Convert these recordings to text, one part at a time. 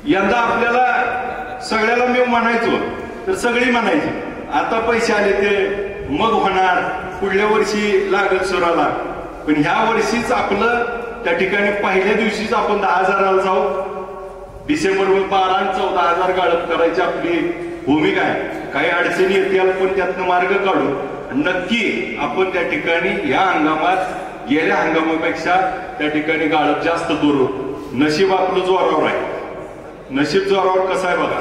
यंदा आपल्याला सगळ्याला मी म्हणायचो तर सगळी म्हणायची आता पैसे आले ते मग होणार, पुढल्या वर्षी लागल सुराला. पण ह्या वर्षीच आपलं त्या ठिकाणी पहिल्या दिवशीच आपण 10,000ला जाऊ. डिसेंबर 12 आणि 14,000 गाळप करायची आपली भूमिका आहे. काही अडचणी येतील पण त्यातनं मार्ग काढू. नक्की आपण त्या ठिकाणी या हंगामात गेल्या हंगामापेक्षा त्या ठिकाणी गाळप जास्त करू. नशीब आपलं जोरावर आहे. नशीब जोरावर कसं आहे बघा,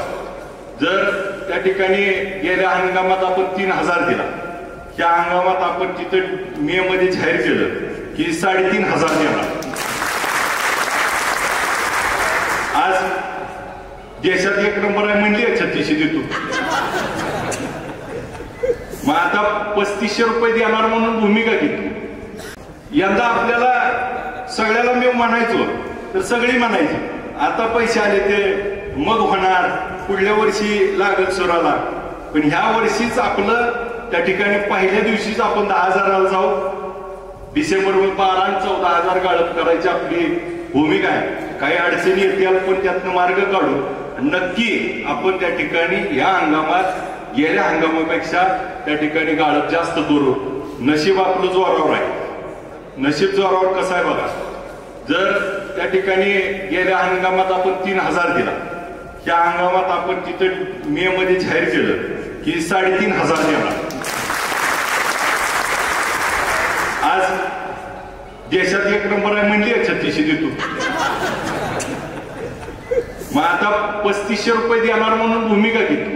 जर त्या ठिकाणी गेल्या हंगामात आपण 3,000 दिला, त्या हंगामात आपण तिथं मे मध्ये जाहीर केलं की 3,500 देणार. आज देशात 1 नंबर आहे म्हणली 3600 देतो. मग आता 3500 रुपये देणार म्हणून भूमिका घेतली. यंदा आपल्याला सगळ्याला मी म्हणायचो तर सगळी म्हणायची आता पैसे आले ते मग होणार, पुढल्या वर्षी लागल सुराला. पण ह्या वर्षीच आपलं त्या ठिकाणी पहिल्या दिवशीच आपण 10,000ला जाऊ. डिसेंबर 12 आणि 14,000 गाळप करायची आपली भूमिका आहे. काही अडचणी येतील पण त्यातनं मार्ग काढू. नक्की आपण त्या ठिकाणी या हंगामात गेल्या हंगामापेक्षा त्या ठिकाणी गाळप जास्त करू. नशीब आपलं जोरावर आहे. नशीब जोरावर कसं आहे बघा, जर त्या ठिकाणी गेल्या हंगामात आपण 3,000 दिला, त्या हंगामात आपण तिथं मे मध्ये जाहीर केलं की 3,500 देणार. आज देशात 1 नंबर आहे म्हणली 3600 देतो. मग आता 3500 रुपये देणार म्हणून भूमिका घेतली.